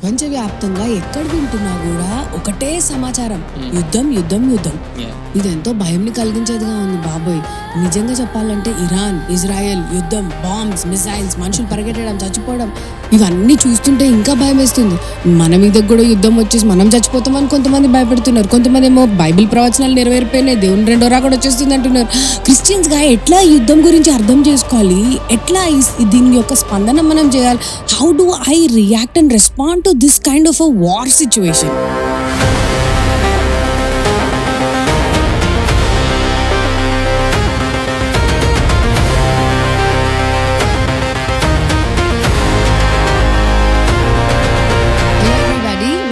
ప్రపంచవ్యాప్తంగా ఎక్కడ వింటున్నా కూడా ఒకటే సమాచారం, యుద్ధం యుద్ధం యుద్ధం. ఇదెంతో భయంని కలిగించేదిగా ఉంది బాబోయ్. నిజంగా చెప్పాలంటే ఇరాన్, ఇజ్రాయెల్ యుద్ధం, బాంబ్స్, మిసైల్స్, మనుషులు పరిగెట్టడం, చచ్చిపోవడం, ఇవన్నీ చూస్తుంటే ఇంకా భయం వేస్తుంది. మన మీద కూడా యుద్ధం వచ్చేసి మనం చచ్చిపోతామని కొంతమంది భయపడుతున్నారు. కొంతమంది ఏమో బైబిల్ ప్రవచనాలు నెరవేరిపోయినాయి, దేవుని రెండో రాకడ వచ్చేస్తుంది అంటున్నారు. క్రిస్టియన్స్ గా ఎట్లా యుద్ధం గురించి అర్థం చేసుకోవాలి, ఎట్లా దీని యొక్క స్పందన మనం చేయాలి? How do I react and respond to this kind of a war situation?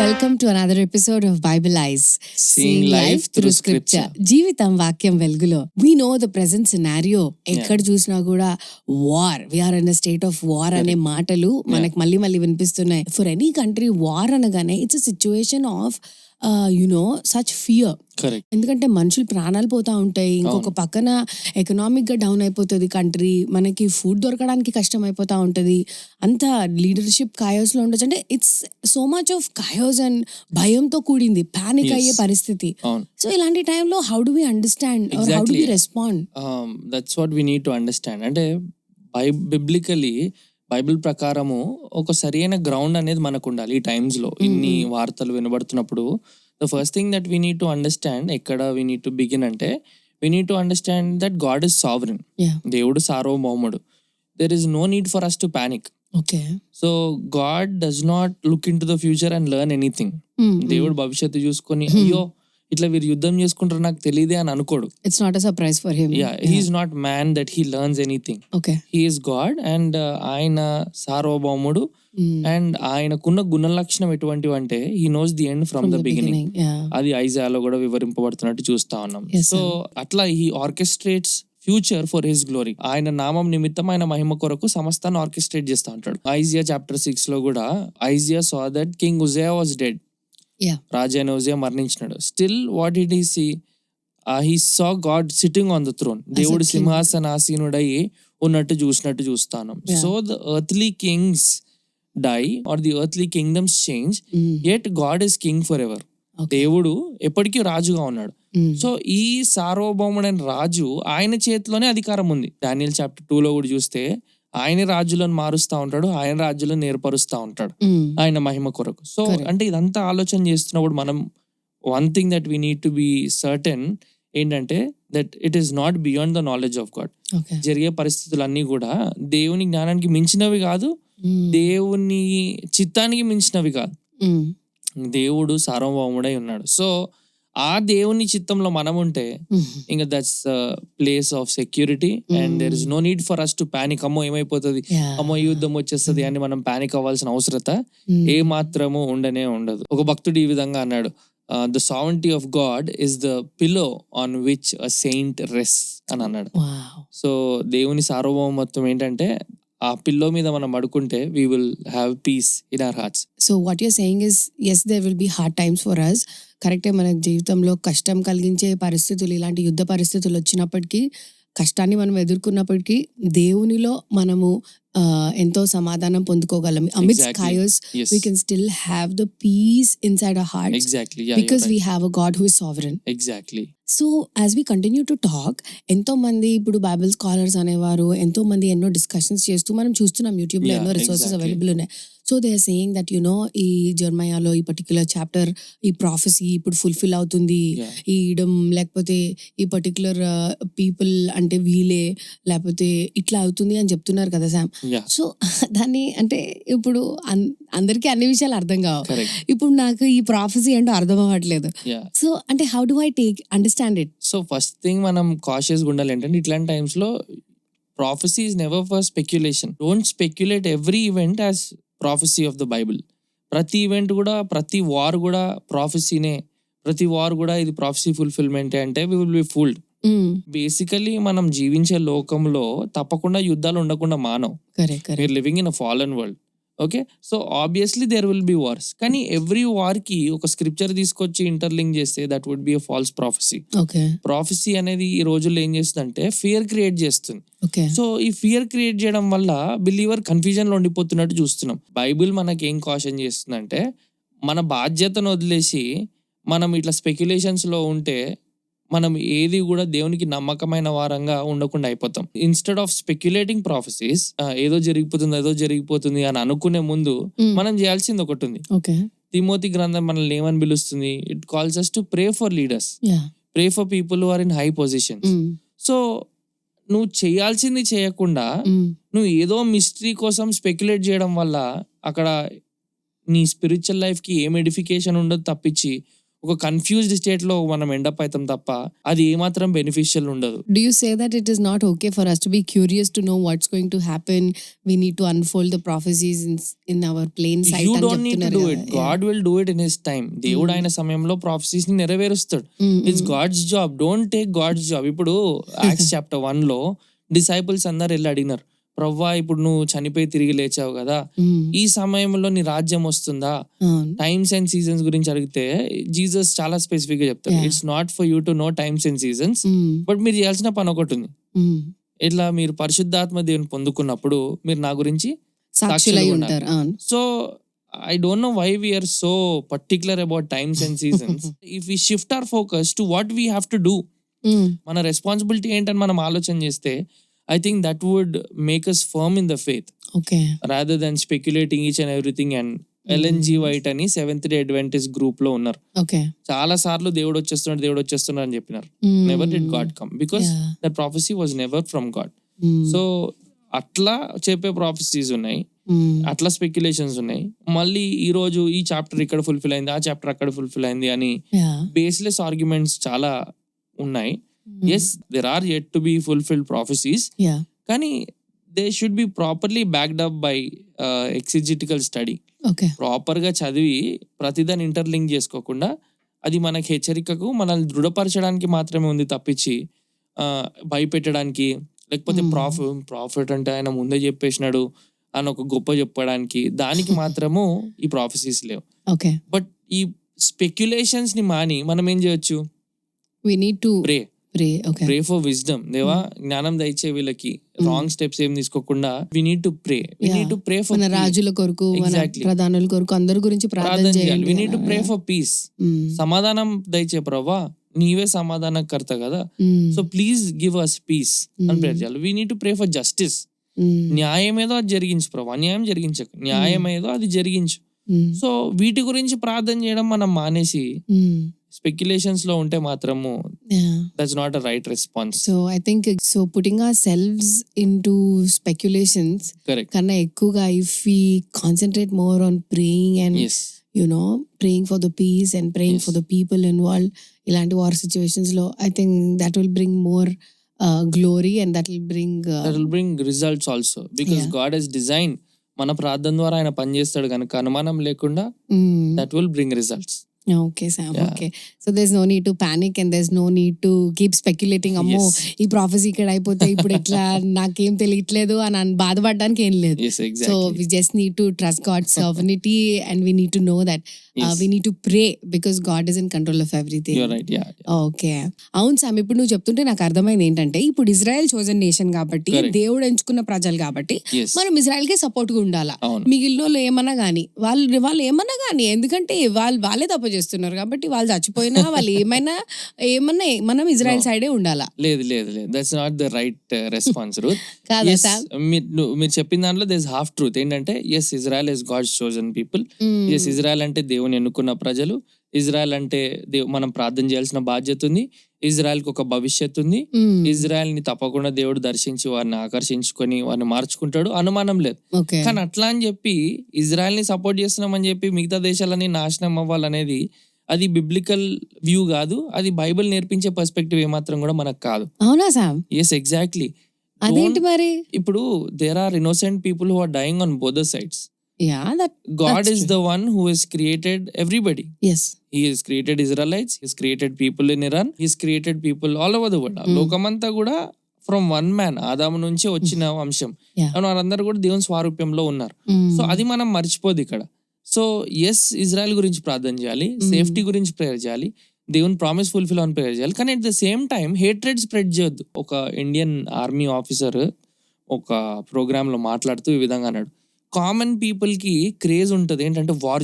Welcome to another episode of Bible Eyes, seeing life through scripture. జీవితం వాక్యం వెలుగులో. We know the present scenario. ఎక్కడ చూసినా కూడా war, we are in a state of war అనే మాటలు మనకు మళ్ళీ వినిపిస్తున్నాయి. For any country war అనగానే it's a situation of such fear. Correct. ఎందుకంటే మనుషులు ప్రాణాలు పోతా ఉంటాయి, ఇంకొక పక్కన ఎకనామిక్ గా డౌన్ అయిపోతుంది కంట్రీ, మనకి ఫుడ్ దొరకడానికి కష్టం అయిపోతా ఉంటది, అంత లీడర్షిప్ కాయోస్ లో ఉండొచ్చు. అంటే it's so much of chaos and భయంతో కూడింది, పానిక్ అయ్యే పరిస్థితి. సో ఇలాంటి టైంలో how do we understand or how do we respond? That's what we need to understand. అంటే బిబ్లికలీ బైబిల్ ప్రకారము ఒక సరైన గ్రౌండ్ అనేది మనకు ఉండాలి. ఈ టైమ్స్ లో ఇన్ని వార్తలు వినబడుతున్నప్పుడు the first thing that we need to understand, ఎక్కడ వీ నీడ్ టు బిగిన్ అంటే we need to understand that God is sovereign. దేవుడు సార్వభౌముడు. There is no need for us to panic. Okay. So God does not look into the future and learn anything. దేవుడు భవిష్యత్తు చూసుకొని అయ్యో ఇట్లా వీరు యుద్ధం చేసుకుంటారు నాకు తెలియదే అని అనుకోడు. It's not a surprise for him. He is not man that he learns anything. He is God and ఆయన సార్వభౌముడు. అండ్ ఆయనకున్న గుణ లక్షణం ఎటువంటివి అంటే he knows the end from the beginning. అది ఐజాయాలో కూడా వివరింపబడుతున్నట్టు చూస్తా ఉన్నాం. సో అట్లా he orchestrates future for his glory. ఆయన నామం నిమిత్తం, ఆయన మహిమ కొరకు సమస్తాన్ని ఆర్కెస్ట్రేట్ చేస్తా ఉంటాడు. ఐజియా చాప్టర్ 6 లో కూడా Isaiah saw that king Uzziah was dead. రాజైన ఉజియా మరణించినాడు. Still what did he see? He saw God sitting on the throne. దేవుడు సింహాసనాసీనుడై ఉన్నట్టు చూస్తాను. So the earthly kings die or the earthly kingdoms change, yet God is king forever. దేవుడు ఎప్పటికీ రాజుగా ఉన్నాడు. సో ఈ సార్వభౌముడైన రాజు ఆయన చేతిలోనే అధికారం ఉంది. డానియల్ చాప్టర్ 2 లో కూడా చూస్తే ఆయన రాజులను మారుస్తా ఉంటాడు, ఆయన రాజులను ఏర్పరుస్తా ఉంటాడు ఆయన మహిమ కొరకు. సో అంటే ఇదంతా ఆలోచన చేస్తున్నప్పుడు మనం one thing that we need to be certain ఏంటంటే that it is not beyond the knowledge of God. జరిగే పరిస్థితులన్నీ కూడా దేవుని జ్ఞానానికి మించినవి కాదు, దేవుని చిత్తానికి మించినవి కాదు. దేవుడు సార్వభౌముడై ఉన్నాడు. సో ఆ దేవుని చిత్తంలో మనం ఉంటే ఇంకా that's place of security and there is no need for us to panic. అమ్మో ఏమైపోతుంది, అమ్మో యుద్ధం వచ్చేస్తుంది అని మనం పానిక్ అవ్వాల్సిన అవసరత ఏ మాత్రము ఉండదు. ఒక భక్తుడు ఈ విధంగా అన్నాడు, the sovereignty of God is the pillow on which a Saint rest అని అన్నాడు. సో దేవుని సార్వభౌమత్వం ఏంటంటే ఆ పిల్లో మీద మనం పడుకుంటే we will have peace in our hearts. So what you're saying is, yes, there will be hard times for us. కరెక్టే, మన జీవితంలో కష్టం కలిగించే పరిస్థితులు, ఇలాంటి యుద్ధ పరిస్థితులు వచ్చినప్పటికీ, కష్టాన్ని మనం ఎదుర్కొన్నప్పటికీ దేవునిలో మనము ఎంతో సమాధానం పొందుకోగలం. Amidst chaos, we can still have the peace inside our hearts. Exactly. Because we have a God who is sovereign. Exactly. So as we continue to talk, ఎంతో మంది ఇప్పుడు బైబిల్ స్కాలర్స్ అనేవారు ఎంతో మంది ఎన్నో డిస్కషన్స్ చేస్తూ మనం చూస్తున్నాం, యూట్యూబ్ లో ఎన్నో రిసోర్సెస్ అవైలబుల్ ఉన్నాయి. So they are saying that ఈ జెర్మయాలో ఈ పర్టికులర్ చాప్టర్, ఈ ప్రాఫెసీ ఇప్పుడు ఫుల్ఫిల్ అవుతుంది, ఈ ఇడం లేకపోతే ఈ పర్టికులర్ పీపుల్ అంటే వీలే లేకపోతే ఇట్లా అవుతుంది అని చెప్తున్నారు కదా శామ్. సో దాన్ని అంటే ఇప్పుడు అందరికీ అన్ని విషయాలు అర్థం కావు. ఇప్పుడు నాకు ఈ ప్రాఫెసీ ఏంటో అర్థం అవ్వట్లేదు. సో అంటే how do I understand it? So first thing మనం కాషియస్ గా ఉండాలి ఏంటంటే ఇట్లాంటి టైమ్స్ లో prophecy is never for speculation. Don't speculate every event as prophecy of the Bible. ప్రతి ఈవెంట్ కూడా, ప్రతి వార్ కూడా ప్రాఫెసీనే, ప్రతి వార్ కూడా ఇది ప్రాఫెసీ ఫుల్ఫిల్మెంట్ అంటే we will be fooled. Basically మనం జీవించే లోకంలో తప్పకుండా యుద్ధాలు ఉండకుండా మానవ్. We're living in a fallen world. Okay, so obviously there will be wars, కానీ ఎవ్రీ వార్ కి ఒక స్క్రిప్చర్ తీసుకొచ్చి ఇంటర్లింక్ చేస్తే that would be a false prophecy. Okay. Prophecy అనేది ఈ రోజుల్లో ఏం చేస్తుందంటే ఫియర్ క్రియేట్ చేస్తుంది. ఓకే. సో ఈ ఫియర్ క్రియేట్ చేయడం వల్ల బిలీవర్ కన్ఫ్యూజన్ లో ఉండిపోతున్నట్టు చూస్తున్నాం. బైబిల్ మనకి ఏం కాషన్ చేస్తుందంటే మన బాధ్యతను వదిలేసి మనం ఇట్లా స్పెక్యులేషన్స్ లో ఉంటే మనం ఏది కూడా దేవునికి నమ్మకమైన వారంగా ఉండకుండా అయిపోతాం. ఇన్స్టెడ్ ఆఫ్ స్పెక్యులేటింగ్ ప్రాఫెసీస్, ఏదో జరిగిపోతుంది అని అనుకునే ముందు మనం చేయాల్సింది ఒకటి ఉంది. తిమోతి గ్రంథం మనల్ని ఏమని పిలుస్తుంది? It calls us to pray for leaders, pray for people who are in high positions. So నువ్వు చేయాల్సింది చేయకుండా నువ్వు ఏదో మిస్టరీ కోసం స్పెక్యులేట్ చేయడం వల్ల అక్కడ నీ స్పిరిచువల్ లైఫ్ కి ఏం ఎడిఫికేషన్ ఉండదు తప్పించి ఒక కన్ఫ్యూజ్డ్ స్టేట్ లో మనం ఎండప్ అవుతాం తప్ప అది ఏమాత్రం బెనిఫిషియల్ ఉండదు. Do you say that it is not okay for us to be curious to know what's going to happen? We need to unfold the prophecies in our plain sight. You don't need to do it. God will do it in his time. దేవుడు ఆయన సమయంలో prophecies ని నెరవేరుస్తాడు. It's God's job. Don't take God's job. ఇప్పుడు Acts chapter 1 లో disciples అందరు వెళ్ళి అడిగినారు, ప్రవ్వా ఇప్పుడు నువ్వు చనిపోయి తిరిగి లేచావు కదా, ఈ సమయంలో నీ రాజ్యం వస్తుందా? టైమ్స్ అండ్ సీజన్స్ గురించి అడిగితే జీసస్ చాలా స్పెసిఫిక్ గా చెప్తారు, it's not for you to know times and seasons, but మీరు చేయాల్సిన పని ఒకటి ఉంది. ఇట్లా మీరు పరిశుద్ధాత్మ దేవుని పొందుకున్నప్పుడు మీరు నా గురించి సాక్షులై ఉంటారు. So I don't know why we are so particular about times and seasons. If we shift our focus to what we have to do, మన రెస్పాన్సిబిలిటీ ఏంటని మనం ఆలోచన చేస్తే I think that would make us firm in the faith. Okay. Rather than speculating each and everything. And Ellen G. White అని seventh day Adventist group లో ఉన్నారు. Okay. చాలా సార్లు దేవుడు వచ్చేస్తున్నాడు అని చెప్పినారు. Never did God come because that prophecy was never from God. So అట్లా చెప్పే ప్రాఫెసీస్ ఉన్నాయి, అట్లా స్పెక్యులేషన్స్ ఉన్నాయి. మళ్ళీ ఈ రోజు ఈ చాప్టర్ ఇక్కడ ఫుల్ఫిల్ అయింది, ఆ చాప్టర్ అక్కడ ఫుల్ఫిల్ అయింది అని బేస్లెస్ ఆర్గ్యుమెంట్స్ చాలా ఉన్నాయి. Yes, there are yet to be fulfilled prophecies. కానీ they should be properly backed up by exegetical study. Okay. Proper గా చదివి ప్రతిదాన్ని ఇంటర్లింక్ చేసుకోకుండా అది మనకి హెచ్చరికకు మనల్ని దృఢపరచడానికి మాత్రమే ఉంది తప్పించి భయపెట్టడానికి, లేకపోతే ప్రాఫిట్ అంటే ఆయన ముందే చెప్పేసినాడు అని ఒక గొప్ప చెప్పడానికి దానికి మాత్రము ఈ ప్రాఫెసీస్ లేవు. బట్ ఈ స్పెక్యులేషన్స్ ని మాని మనం ఏం చేయొచ్చు? We need to pray for wisdom. దేవా జ్ఞానం దయచే వీళ్ళకి రాంగ్ స్టెప్స్ ఏం తీసుకోకుండా we need to pray for మన రాజుల కొరకు, మన ప్రధానుల కొరకు, అందరి గురించి ప్రార్థన చేయాలి. we need to pray for peace. సమాధానం దయచే ప్రభువా, నీవే సమాధానకర్త కదా, so please give us peace అని ప్రేయర్ చేయాలి. we need to pray for justice. న్యాయం ఏదో అది జరిగించు ప్రభు, అన్యాయం జరిగించకు, న్యాయం ఏదో అది జరిగించు. సో వీటి గురించి ప్రార్థన చేయడం మనం మానేసి స్పెక్యులేషన్స్ లో ఉంటే మాత్రము that's not a right response. So I think putting ourselves into speculations కన్నా ఎక్కువగా if we concentrate more on praying and praying for the peace and praying for the people involved ఇలాంటి war situations లో I think that will bring more glory and that will bring results also because God has designed మన ప్రార్థన ద్వారా ఆయన పనిచేస్తాడు కనుక అనుమానం లేకుండా that will bring results. Okay, Sam. Yeah. Okay. So there's no need to panic and there's no need to keep speculating. అమ్మో ఈ ప్రాఫెసీ ఇక్కడ అయిపోతే ఇప్పుడు ఎట్లా నాకేం తెలియట్లేదు అని బాధపడడానికి ఏం లేదు. So we just need to trust God's sovereignty and we need to know that we need to pray because God is in control of everything. You're right. Yeah. Okay. అవును సామ్, ఇప్పుడు నువ్వు చెప్తుంటే నాకు అర్థమైంది ఏంటంటే ఇప్పుడు ఇజ్రాయెల్ చోజన్ నేషన్ కాబట్టి, దేవుడు ఎంచుకున్న ప్రజలు కాబట్టి మనం ఇజ్రాయెల్ కి సపోర్ట్ గా ఉండాలా. మిగిలిన ఏమన్నా గానీ వాళ్ళు ఏమన్నా గానీ, ఎందుకంటే వాళ్ళే తప్పు చేస్తున్నారు కాబట్టి వాళ్ళు చచ్చిపోయినా వాళ్ళు ఏమన్నా మనం ఇజ్రాయెల్ సైడే ఉండాలా. లేదు that's not the right response Ruth. మీరు చెప్పిన దాంట్లో దేర్ ఇస్ హాఫ్ ట్రూత్. ఏంటంటే yes, Israel is God's chosen people. Yes, Israel అంటే దేవుని ఎన్నుకున్న ప్రజలు. ఇజ్రాయెల్ అంటే మనం ప్రార్థన చేయాల్సిన బాధ్యత ఉంది. ఇజ్రాయెల్ కి ఒక భవిష్యత్తు ఉంది. ఇజ్రాయెల్ ని తప్పకుండా దేవుడు దర్శించి వారిని ఆకర్షించుకొని వారిని మార్చుకుంటాడు, అనుమానం లేదు. కానీ అట్లా అని చెప్పి ఇజ్రాయెల్ ని సపోర్ట్ చేస్తున్నామని చెప్పి మిగతా దేశాలని నాశనం అవ్వాలనేది అది బిబ్లికల్ వ్యూ కాదు. అది బైబిల్ నేర్పించే పర్స్పెక్టివ్ ఏమాత్రం కూడా మనకు కాదు. అవునా సామ్? Yes, exactly. అదేంటి మరి? ఇప్పుడు there are innocent people who are dying on both the sides. God is the one who has created everybody. Yes. He has created Israelites, he has created people in Iran, he has created people all over the world. Lokamanta kuda from one man, ఆదాము నుంచి వచ్చిన వంశం. Yeah. And వారందరూ కూడా దేవుని స్వారూప్యంలో ఉన్నారు. So అది మనం మర్చిపోదు ఇక్కడ. సో ఎస్, ఇజ్రాయెల్ గురించి ప్రార్థన చేయాలి, సేఫ్టీ గురించి ప్రేయర్ చేయాలి, దేవుని ప్రామిస్ ఫుల్ఫిల్ అని ప్రేయర్ చేయాలి. కానీ at the same time hatred spread చేయొద్దు. ఒక ఇండియన్ ఆర్మీ ఆఫీసర్ ఒక ప్రోగ్రామ్ లో మాట్లాడుతూ ఈ విధంగా అన్నాడు, కామన్ పీపుల్ కి క్రేజ్ ఉంటది ఏంటంటే వార్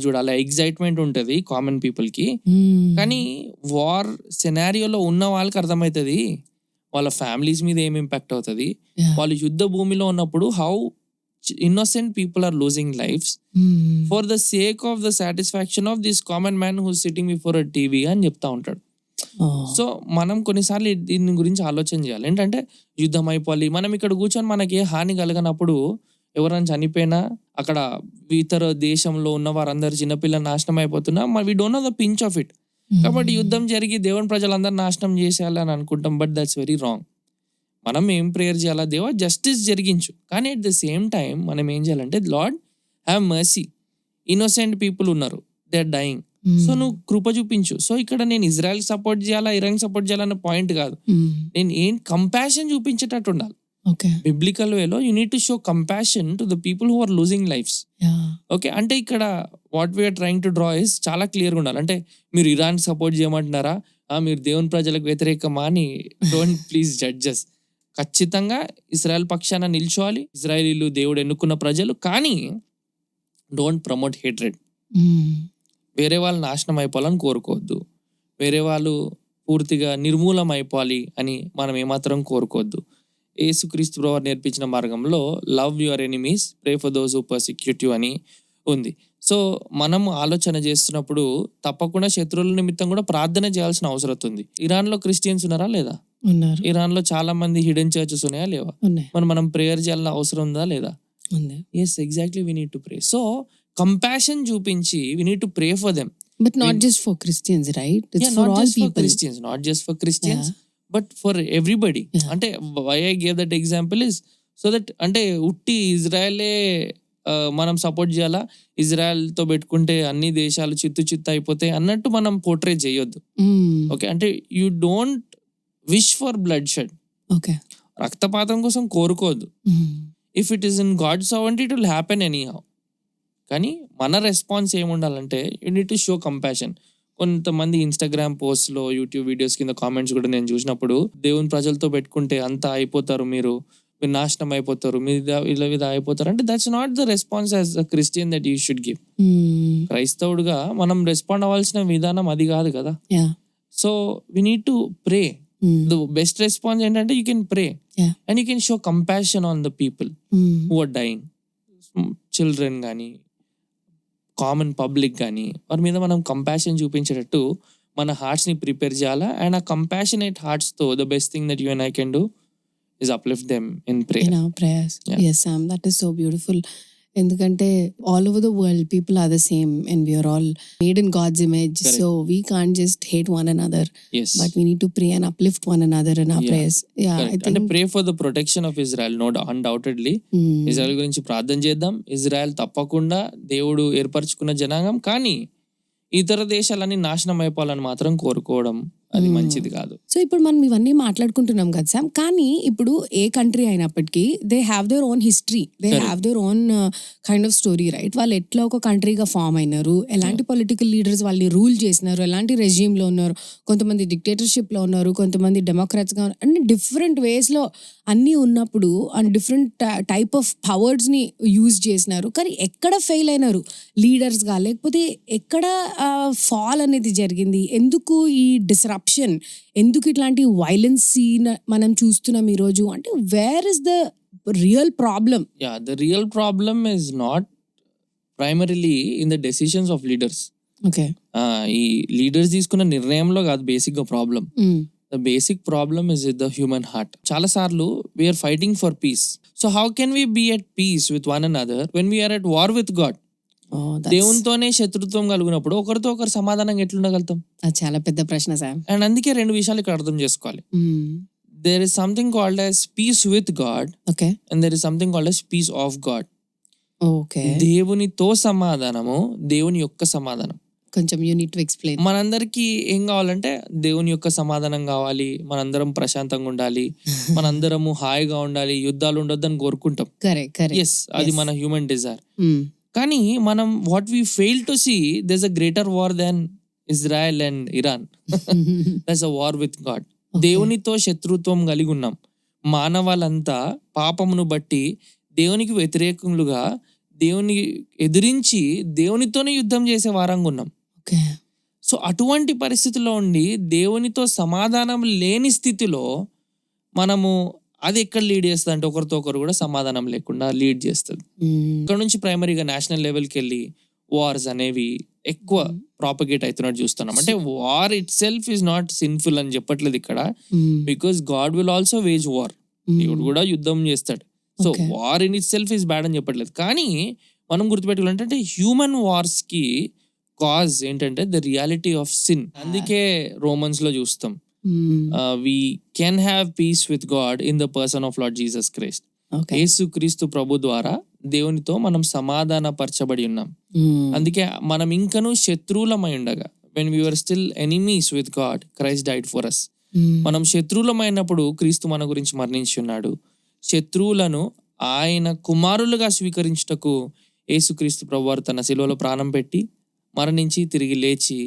చూడాలి ఎగ్జైట్మెంట్ ఉంటది కామన్ పీపుల్ కి. కానీ వార్ సెనారియోలో ఉన్న వాళ్ళకి అర్థమవుతుంది వాళ్ళ ఫ్యామిలీస్ మీద ఏం ఇంపాక్ట్ అవుతుంది. వాళ్ళు యుద్ధ భూమిలో ఉన్నప్పుడు how innocent people are losing lives for the sake of the satisfaction of this common man who's sitting before a TV అని చెప్తా ఉంటాడు. సో మనం కొన్నిసార్లు దీని గురించి ఆలోచన చేయాలి. ఏంటంటే యుద్ధం అయిపోవాలి, మనం ఇక్కడ కూర్చొని మనకి ఏ హాని కలగనప్పుడు ఎవరైనా చనిపోయినా అక్కడ ఇతర దేశంలో ఉన్న వారందరు చిన్నపిల్లలు నాశనం అయిపోతున్నా we don't know the pinch of it. కాబట్టి యుద్ధం జరిగి దేవుని ప్రజలందరూ నాశనం చేసేయాలని అనుకుంటాం, బట్ దట్స్ వెరీ రాంగ్. మనం ఏం ప్రేయర్ చేయాలా, దేవా జస్టిస్ జరిగించు. కానీ అట్ ద సేమ్ టైం మనం ఏం చేయాలంటే lord have mercy, innocent people ఉన్నారు, దే ఆర్ డైయింగ్, సో నువ్వు కృప చూపించు. సో ఇక్కడ నేను ఇజ్రాయెల్ సపోర్ట్ చేయాలా, ఇరాన్ సపోర్ట్ చేయాలన్న పాయింట్ కాదు, నేను ఏం కంపాషన్ చూపించేటట్టు ఉండాలి. బిబ్లికల్ వేలో you need to show compassion to the people who are losing lives. Okay, అంటే ఇక్కడ what we're trying to draw is చాలా క్లియర్గా ఉండాలి. అంటే మీరు ఇరాన్ సపోర్ట్ చేయమంటున్నారా, మీరు దేవుని ప్రజలకు వ్యతిరేకమా అని డోంట్ ప్లీజ్ జడ్జెస్. ఖచ్చితంగా ఇజ్రాయెల్ పక్షాన నిల్చోవాలి, ఇజ్రాయేలీలు దేవుడు ఎన్నుకున్న ప్రజలు. కానీ డోంట్ ప్రమోట్ హేట్రెడ్. వేరే వాళ్ళు నాశనం అయిపోవాలని కోరుకోవద్దు, వేరే వాళ్ళు పూర్తిగా నిర్మూలం అయిపోవాలి అని మనం ఏమాత్రం కోరుకోవద్దు. యేసుక్రీస్తు ప్రభువు నేర్పించిన మార్గంలో love your enemies, pray for those who persecute you అని ఉంది. సో మనం ఆలోచన చేస్తున్నప్పుడు తప్పకుండా శత్రువుల నిమిత్తం కూడా ప్రార్థన చేయాల్సిన అవసరం ఉంది. ఇరాన్ లో క్రిస్టియన్స్ ఉన్నారా లేదా? ఇరాన్ లో చాలా మంది హిడెన్ చర్చెస్ ఉన్నాయా లేవా? మనం ప్రేయర్ చేయాల్సిన అవసరం ఉందా లేదా? Yes, exactly, we need to pray. So compassion చూపించి we need to pray for them. But not just for Christians, right? It's for all people. Not just for Christians, but for everybody. అంటే why I gave that example is so that అంటే ఉట్టి ఇజ్రాయెలే మనం support చేయాలా, Israel తో పెట్టుకుంటే అన్ని దేశాలు చిత్తు అయిపోతాయి అన్నట్టు మనం పోర్ట్రే చేయొద్దు. ఓకే, అంటే you don't wish for bloodshed. Okay, రక్తపాతం కోసం కోరుకోవద్దు. If it is in God sovereignty it will happen anyhow. కానీ మన రెస్పాన్స్ ఏముండాలంటే you need to show compassion. కొంతమంది ఇన్స్టాగ్రామ్ పోస్ట్ లో, యూట్యూబ్ వీడియోస్ కింద కామెంట్స్ కూడా నేను చూసినప్పుడు, దేవుని ప్రజలతో పెట్టుకుంటే అంతా అయిపోతారు, మీరు నాశనం అయిపోతారు, మీరు ఇలా అయిపోతారు అంటే that's not the response as a Christian that you should give. క్రైస్తవుడుగా మనం రెస్పాండ్ అవ్వాల్సిన విధానం అది కాదు కదా. So we need to pray. The best response ఏంటంటే you can pray and you can show compassion on the people who are dying. Children కానీ common public కానీ వారి మీద మనం కంపాషన్ చూపించేటట్టు మన హార్ట్స్ ని ప్రిపేర్ చేయాలా. అండ్ ఆ కంపాషనేట్ హార్ట్స్ తో the best thing that you and I can do is uplift them in prayer. In our prayers. Yeah. Yes, Sam, that is so beautiful. ఎందుకంటే all over the world people are the same and we are all made in God's image. Correct. So we can't just hate one another. Yes. But we need to pray and uplift one another in our prayers. Yeah, correct. I think and pray for the protection of Israel, no undoubtedly. Israel గురించి ప్రార్థన చేద్దాం. Israel తప్పకుండా దేవుడు ఏర్పరచుకున్న జనాంగం, కానీ ఇతర దేశాలన్నీ నాశనం అయిపోవాలని మాత్రం కోరుకోవడం అది మంచిది కాదు. సో ఇప్పుడు మనం ఇవన్నీ మాట్లాడుకుంటున్నాం కదా సామ్, కానీ ఇప్పుడు ఏ కంట్రీ అయినప్పటికీ they have their own history, they have their own kind of story, right? వాళ్ళు ఎట్లా ఒక కంట్రీగా ఫామ్ అయినారు, ఎలాంటి పొలిటికల్ లీడర్స్ వాళ్ళని రూల్ చేసినారు, ఎలాంటి రెజ్యూమ్ లో ఉన్నారు, కొంతమంది డిక్టేటర్షిప్ లో ఉన్నారు, కొంతమంది డెమోక్రాట్స్ గా ఉన్నారు, అన్ని డిఫరెంట్ వేస్ లో అన్ని ఉన్నప్పుడు and different type of powers ని యూజ్ చేసినారు. కానీ ఎక్కడ ఫెయిల్ అయినారు లీడర్స్ గా, లేకపోతే ఎక్కడ ఫాల్ అనేది జరిగింది, ఎందుకు ఈ డిస్రప్షన్, ఎందుకు ఇట్లాంటి వైలెన్స్ సీన్ మనం చూస్తున్నాం ఈ రోజు, అంటే where is the real problem? Yeah, the real problem is not primarily in the decisions of leaders. Okay, ఈ లీడర్స్ తీసుకున్న నిర్ణయంలో కాదు బేసిక్ గా problem. The basic problem is with the human heart. చాలా సార్లు we are fighting for peace. So how can we be at peace with one another when we are at war with God? దేవునితోనే శత్రుత్వం కలిగినప్పుడు ఒకరితో ఒకరు సమాధానంగా ఎట్లుండగలుగుతాం? అది చాలా పెద్ద ప్రశ్న సార్. అండ్ అందుకే రెండు విషయాలు ఇక్కడ అర్థం చేసుకోవాలి. There is something called as peace with God, okay, and there is something called as peace of God. Okay, దేవునితో సమాధానము, దేవుని యొక్క సమాధానం. కొంచెం యూ నీడ్ టు ఎక్స్ప్లెయిన్. మనందరికీ ఏం కావాలంటే దేవుని యొక్క సమాధానం కావాలి, మనందరం ప్రశాంతంగా ఉండాలి, మనందరము హాయిగా ఉండాలి, యుద్ధాలు ఉండొద్దని కోరుకుంటాం. ఎస్, అది మన హ్యూమన్ డిజైర్. కానీ మనం what we fail to see, there is a greater war than Israel and Iran. That's a war with God. దేవునితో శత్రుత్వం కలిగి ఉన్నాం. మానవాళ్ళంతా పాపమును బట్టి దేవునికి వ్యతిరేకులుగా, దేవుని ఎదిరించి దేవునితోనే యుద్ధం చేసే వారంగా ఉన్నాం. సో అటువంటి పరిస్థితుల్లో ఉండి దేవునితో సమాధానం లేని స్థితిలో మనము అది ఎక్కడ లీడ్ చేస్తుంది అంటే ఒకరితో ఒకరు కూడా సమాధానం లేకుండా లీడ్ చేస్తుంది. ఇక్కడ నుంచి ప్రైమరీగా నేషనల్ లెవెల్కి వెళ్ళి వార్స్ అనేవి ఎక్కువ ప్రాపగేట్ అవుతున్నట్టు చూస్తున్నాం. అంటే war itself is not sinful అని చెప్పట్లేదు ఇక్కడ, because God will also wage war. దేవుడు కూడా యుద్ధం చేస్తాడు. So war in itself is bad అని చెప్పట్లేదు. కానీ మనం గుర్తుపెట్టుకోవాలంటే హ్యూమన్ వార్స్ కి కాజ్ ఏంటంటే ద రియాలిటీ ఆఫ్ సిన్. అందుకే రోమన్స్ లో చూస్తాం, we can have peace with God in the person of Lord Jesus Christ. యేసు క్రీస్తు ప్రభు ద్వారా దేవునితో మనం సమాధాన పరచబడి ఉన్నాం. అందుకే మనం ఇంకనూ శత్రువులమై ఉండగా, when we were still enemies with God, Christ died for us. మనం శత్రువులమైనప్పుడు క్రీస్తు మన గురించి మరణించి ఉన్నాడు. శత్రువులను ఆయన కుమారులుగా స్వీకరించుటకు యేసుక్రీస్తు ప్రభువారు తన శిలువలో ప్రాణం పెట్టి మరణించి తిరిగి లేచి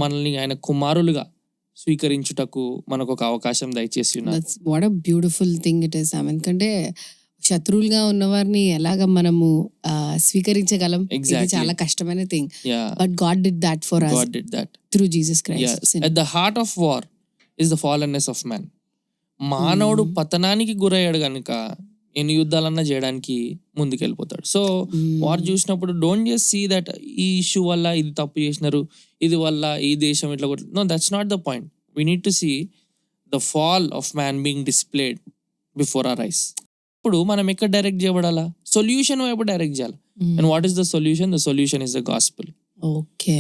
మనల్ని ఆయన కుమారులుగా స్వీకరించుటకు మనకు ఒక అవకాశం దయచేసి ఉన్నారు. What a beautiful thing it is. ఎందుకంటే శత్రువులుగా ఉన్నవారిని ఎలాగ మనము స్వీకరించగలం, ఇది చాలా కష్టమైన thing. But God did that for us. God did that through Jesus Christ. At the heart of war is the fallenness of man. మానవుడు పతనానికి గురయ్యాడు కనుక ఎన్ని యుద్ధాలన్నా చేయడానికి ముందుకెళ్ళిపోతాడు. సో వార్ చూసినప్పుడు డోంట్ జస్ట్ సీ దట్ ఈ ఇష్యూ వల్ల ఇది తప్పు చేసినారు, ఇది వల్ల ఈ దేశం ఇట్లా కొట్టు. No, that's not the point. We need to see the fall of man being displayed before our eyes. ఇప్పుడు మనం ఎక్కడ డైరెక్ట్ చేయబడాలా? సొల్యూషన్ వైపు డైరెక్ట్ చేయాలి. And what is the solution? The solution is the gospel. Okay,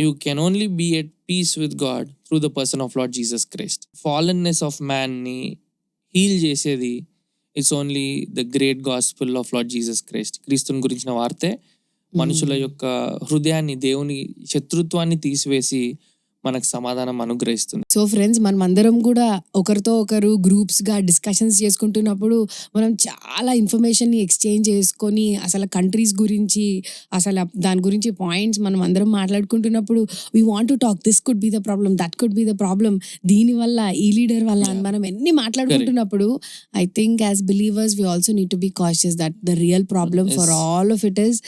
you can only be at peace with God through the person of Lord Jesus Christ. Fallenness of man ni heal చేసేది it's only the great gospel of Lord Jesus Christ. క్రీస్తుని గురించిన వార్తే మనుషుల యొక్క హృదయాన్ని, దేవుని శత్రుత్వాన్ని తీసివేసి మనకు సమాధానం అనుగ్రహిస్తుంది. సో ఫ్రెండ్స్, మనం అందరం కూడా ఒకరితో ఒకరు గ్రూప్స్ గా డిస్కషన్స్ చేసుకుంటున్నప్పుడు మనం చాలా ఇన్ఫర్మేషన్ ని ఎక్స్చేంజ్ చేసుకొని అసలు కంట్రీస్ గురించి, అసలు దాని గురించి పాయింట్స్ మనం అందరం మాట్లాడుకుంటున్నప్పుడు we want to talk, this could be the problem, that could be the problem, దీని వల్ల, ఈ లీడర్ వల్ల అని మనం ఎన్ని మాట్లాడుకుంటున్నప్పుడు I think as believers we also need to be cautious that the real problem for all of it is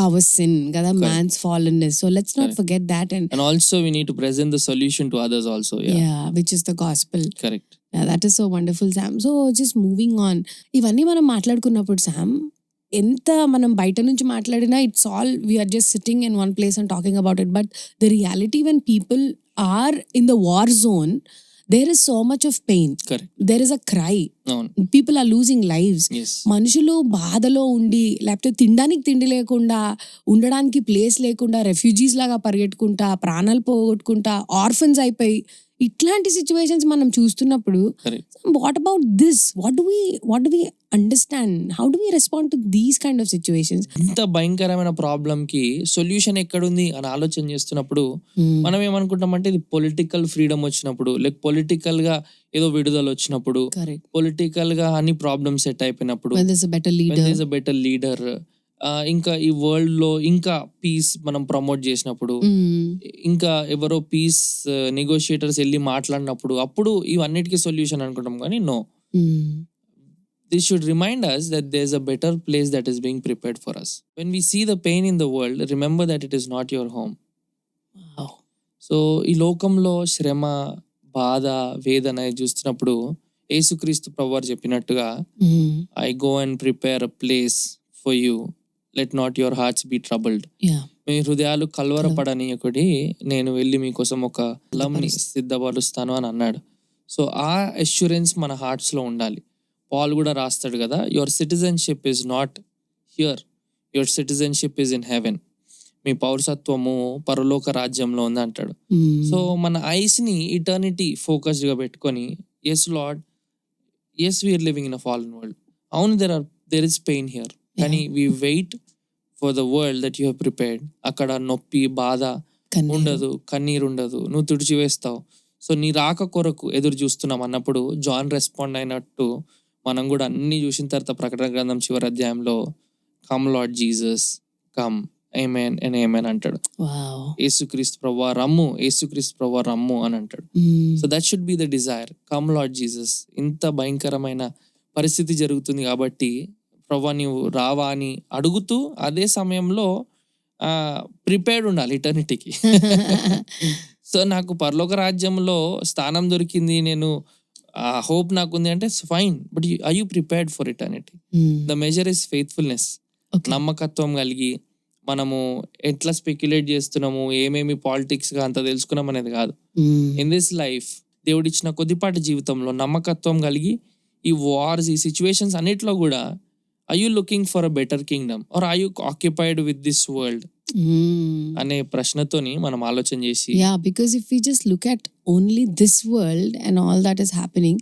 our sin కదా, man's fallenness. So let's not forget that, and also we need to present the solution to others also. Yeah, which is the gospel. Correct. Yeah, that is so wonderful, Sam. So just moving on, ఇవన్నీ మనం మాట్లాడుకున్నప్పుడు Sam, ఎంత మనం బయట నుంచి మాట్లాడినా it's all we are just sitting in one place and talking about it, but the reality when people are in the war zone, there is so much of pain. Correct. There is a cry. No. People are losing lives. Yes. మనుషులు బాధలో ఉండి, లేకపోతే తినడానికి తిండి లేకుండా, ఉండడానికి place లేకుండా, refugees లాగా పరిగెట్టుకుంటా, ప్రాణాలు పోగొట్టుకుంటా, ఆర్ఫన్స్ అయిపోయి, ఇట్లాంటి సిచ్యువేషన్స్ మనం చూస్తున్నప్పుడు what about this? What do we understand? How do we respond to these kind of situations? ఇంత భయంకరమైన ప్రాబ్లం కి సొల్యూషన్ ఎక్కడుంది అని ఆలోచన చేస్తున్నప్పుడు మనం ఏమనుకుంటామంటే ఇది పొలిటికల్ ఫ్రీడమ్ వచ్చినప్పుడు, లైక్ పొలిటికల్ గా ఏదో విడుదల వచ్చినప్పుడు, పొలిటికల్ గా అన్ని ప్రాబ్లమ్స్ సెట్ అయిపోయినప్పుడు, when there's a better leader, ఇంకా ఈ వరల్డ్ లో ఇంకా పీస్ మనం ప్రమోట్ చేసినప్పుడు, ఇంకా ఎవరో పీస్ నెగోషియేటర్స్ వెళ్ళి మాట్లాడినప్పుడు, అప్పుడు ఇవన్నిటికీ సొల్యూషన్ అనుకుంటాం. కానీ no, this should remind us that there's a better place that is being prepared for us. When we see the pain in the world, remember that it is not your home. Wow. So ఈ లోకంలో శ్రమ, బాధ, వేదన చూస్తున్నప్పుడు యేసుక్రీస్తు ప్రభువారు చెప్పినట్టుగా I go and prepare a place for you, let not your hearts be troubled. మీ హృదయాలు కల్వరపడనీయకుడి, నేను వెళ్ళి మీకోసం ఒక స్థలంని సిద్ధపరుస్తాను అని అన్నాడు. సో ఆ అష్యూరెన్స్ మన హార్ట్స్ లో ఉండాలి. పాల్ కూడా రాస్తాడు కదా, your citizenship is not here, your citizenship is in heaven. మీ పౌరసత్వము పరలోక రాజ్యంలో ఉంది అంటాడు. సో మన ఐస్ ని ఇటర్నిటీ ఫోకస్డ్ గా పెట్టుకొని, yes lord, yes we're living in a fallen world. అవును, there is pain here, కానీ we wait for the world that you have prepared. అక్కడ నొప్పి, బాధ, ఉండదు, కన్నీరు ఉండదు, నువ్వు తుడిచివేస్తావు. సో నీ రాక కొరకు ఎదురు చూస్తున్నాం అన్నప్పుడు జాన్ రెస్పాండ్ అయినట్టు మనం కూడా అన్ని చూసిన తర్వాత ప్రకటన గ్రంథం చివరి అధ్యాయంలో come Lord Jesus come amen and amen అంటాడు. యేసుక్రీస్తు ప్రభువా రమ్ము, యేసుక్రీస్తు ప్రభువా రమ్ము అని అంటాడు. So that should be the desire, come Lord Jesus. ఇంత భయంకరమైన పరిస్థితి జరుగుతుంది కాబట్టి ప్రభువా నీవు రావా అని అడుగుతూ అదే సమయంలో ప్రిపేర్డ్ ఉండాలి ఇటర్నిటీకి. సో నాకు పరలోక రాజ్యంలో స్థానం దొరికింది, నేను హోప్ నాకుంది అంటే fine, but are you prepared for eternity? The measure is faithfulness. నమ్మకత్వం కలిగి మనము ఎట్లా స్పెక్యులేట్ చేస్తున్నాము, ఏమేమి పాలిటిక్స్ గా అంత తెలుసుకున్నాం అనేది కాదు. ఇన్ దిస్ లైఫ్ దేవుడిచ్చిన కొద్దిపాటి జీవితంలో నమ్మకత్వం కలిగి ఈ వార్స్, ఈ సిచ్యువేషన్స్ అన్నిట్లో కూడా are you looking for a better kingdom or are you occupied with this world అనే ప్రశ్నతోని మనం ఆలోచన చేసి, because if we just look at only this world and all that is happening,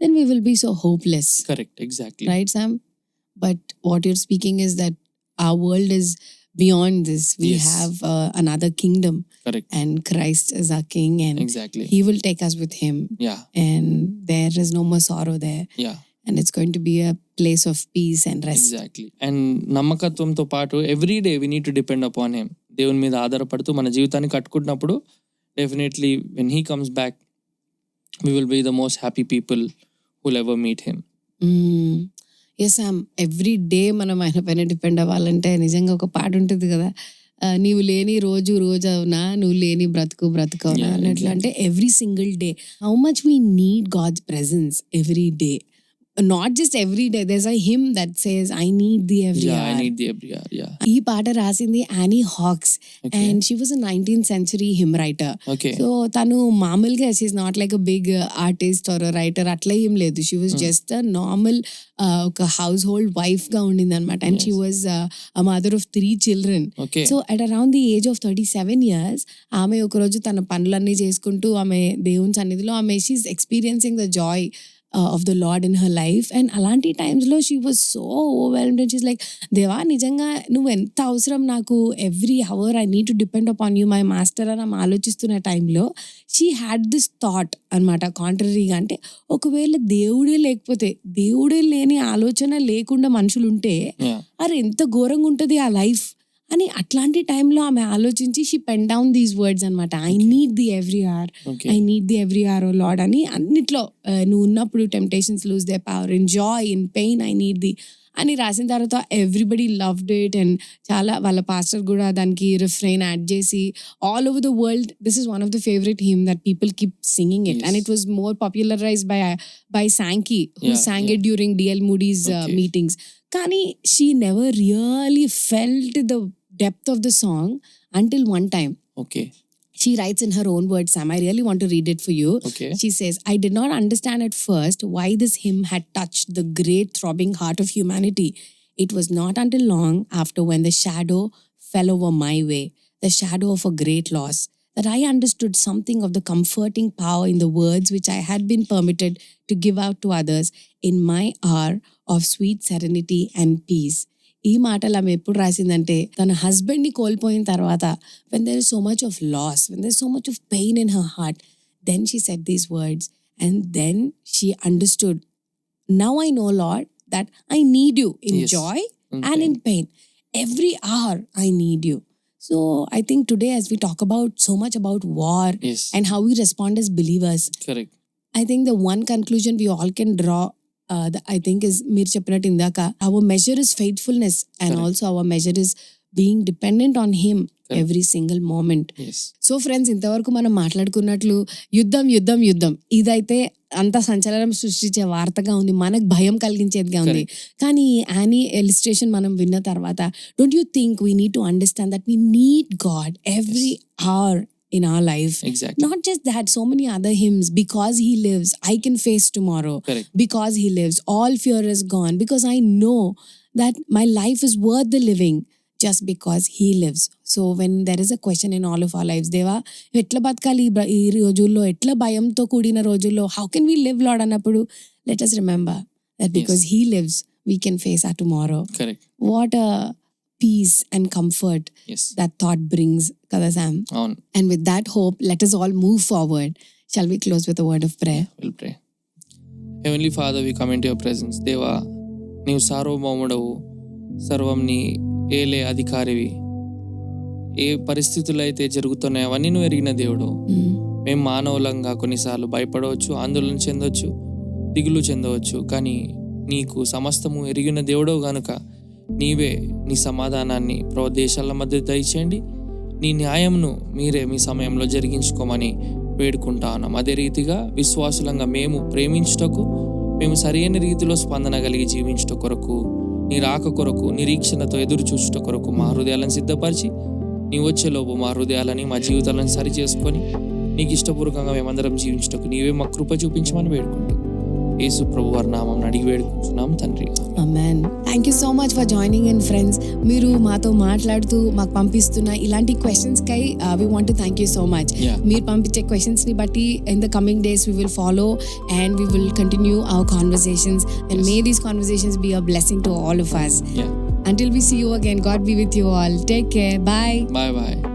then we will be so hopeless. Correct, exactly. Right, Sam? But what you're speaking is that our world is beyond this. We have another kingdom. Correct. And Christ is our king and exactly he will take us with him. And there is no more sorrow there. And it's going to be a place of peace and rest. Exactly. And నమ్మకత్వంతో పాటు every day we need to depend upon him. దేవుని మీద ఆధారపడుతూ మన జీవితాన్ని కట్టుకుంటున్నప్పుడు definitely when he comes back we will be the most happy people who will ever meet him. Yes, Sam. Every day మనం ఆయన పైన డిపెండ్ అవ్వాలంటే నిజంగా ఒక పాట ఉంటుంది కదా, నీవు లేని రోజు అవునా, నువ్వు లేని బ్రతుకు అవునా అన్నట్లు. అంటే every single day how much we need God's presence every day. Not just every day. There's a hymn that says, I need thee every hour. I need thee every hour, ఈ పాట రాసింది Annie Hawks. And she was a 19th century hymn writer. So తను మామూలుగా she's not like a big artist or a writer అట్లా ఏం లేదు. She was just a normal ఒక household wife గా ఉండింది అనమాట. And she was a mother of 3 children. So at around the age of 37 years ఆమె ఒకరోజు తన పనులన్నీ చేసుకుంటూ ఆమె దేవుని సన్నిధిలో ఆమె she's experiencing the joy of the Lord in her life. And అలాంటి టైమ్స్లో she was so overwhelmed and she's like, దేవా నిజంగా నువ్వు ఎంత అవసరం నాకు, every hour I need to depend upon you my master అని ఆమె ఆలోచిస్తున్న టైంలో షీ హ్యాడ్ దిస్ థాట్ అనమాట కాంట్రరీగా. అంటే ఒకవేళ దేవుడే లేని ఆలోచన లేకుండా మనుషులు ఉంటే అరే ఎంత ఘోరంగా ఉంటుంది ఆ లైఫ్ అని. అట్లాంటి టైంలో ఆమె ఆలోచించి she pen down these words అనమాట. I need thee every hour, I need thee every hour O Lord అని. అన్నిట్లో నువ్వు ఉన్నప్పుడు temptations lose their power, in joy, in pain I need thee అని రాసిన తర్వాత ఎవ్రీబడి లవ్డ్ ఇట్. అండ్ చాలా వాళ్ళ పాస్టర్ కూడా దానికి రిఫ్రెయిన్ యాడ్ చేసి all over the world this is one of the favourite him that people keep singing it. And it was more popularised by Sankey who sang it during D.L. Moody's meetings. కానీ she never really felt the depth of the song until one time. She writes in her own words, Sam, I really want to read it for you. She says, I did not understand at first why this hymn had touched the great throbbing heart of humanity. It was not until long after when the shadow fell over my way, the shadow of a great loss, that I understood something of the comforting power in the words which I had been permitted to give out to others in my hour of sweet serenity and peace. ఈ మాటలు ఆమె ఎప్పుడు రాసిందంటే తన హస్బెండ్ని కోల్పోయిన తర్వాత, when there is so much of loss, when there is so much of pain in her heart, then she said these words and then she understood, now I know Lord that I need you in joy and in pain. Every hour I need you. So I think today as we talk about so much about war and how we respond as believers, correct, I think the one conclusion we all can draw I think is మీరు చెప్పినట్టు ఇందాక, our measure is faithfulness and also our measure is being dependent on him every single moment. So friends, ఇంతవరకు మనం మాట్లాడుకున్నట్లు యుద్ధం ఇదైతే అంత సంచలనం సృష్టించే వార్తగా ఉంది, మనకు భయం కలిగించేదిగా ఉంది. కానీ యానీ ఇలిస్ట్రేషన్ మనం విన్న తర్వాత, don't you think we need to understand that we need God every hour in our life. Exactly. Not just that, so many other hymns. Because he lives, I can face tomorrow. Correct. Because he lives, all fear is gone. Because I know that my life is worth the living just because he lives. So when there is a question in all of our lives, Deva, etla batkali ee rojullo, etla bayamto kudina rojullo, how can we live, Lord annappudu? Let us remember that because he lives, we can face our tomorrow. Correct. What a peace and comfort Yes. that thought brings, kada Sam. అవును. And with that hope, let us all move forward. Shall we close with a word of prayer? We'll pray. Heavenly Father, we come into your presence. దేవా, నీవు సార్వభౌముడవు, సర్వం నీ ఏలే అధికారివి. ఏ పరిస్థితులు అయితే జరుగుతున్నాయో అవన్నీ నువ్వు ఎరిగిన దేవుడు. మేము మానవులంగా కొన్నిసార్లు భయపడవచ్చు, ఆందోళన చెందవచ్చు, దిగులు చెందవచ్చు. కానీ నీకు సమస్తము ఎరిగిన దేవుడవు గనుక నీవే నీ సమాధానాన్ని దేశాల మధ్య దయచేయండి. నీ న్యాయంను మీరే మీ సమయంలో జరిగించుకోమని వేడుకుంటా ఉన్నాం. అదే రీతిగా విశ్వాసులంగా మేము ప్రేమించుటకు, మేము సరైన రీతిలో స్పందన కలిగి జీవించుట కొరకు, నీ రాక కొరకు నిరీక్షణతో ఎదురు చూచుట కొరకు మా హృదయాలను సిద్ధపరిచి, నీ వచ్చేలోపు మా హృదయాలని మా జీవితాలను సరి చేసుకొని నీకు ఇష్టపూర్వకంగా మేమందరం జీవించుటకు నీవే మా కృప చూపించమని వేడుకుంటూ యేసు ప్రభు వారి నామం అడిగి వేడుకుంటున్నాం తండ్రి. Amen. Thank you so much for joining in, friends. మీరు మాతో మాట్లాడుతూ మాకు పంపిస్తున్న ఇలాంటి క్వశ్చన్స్ కై we want to thank you so much. Yeah. మీరు పంపించే క్వశ్చన్స్ ని బట్టి in the coming days we will follow and we will continue our conversations and may these conversations be a blessing to all of us. Yeah. Until we see you again, God be with you all. Take care. Bye. Bye bye.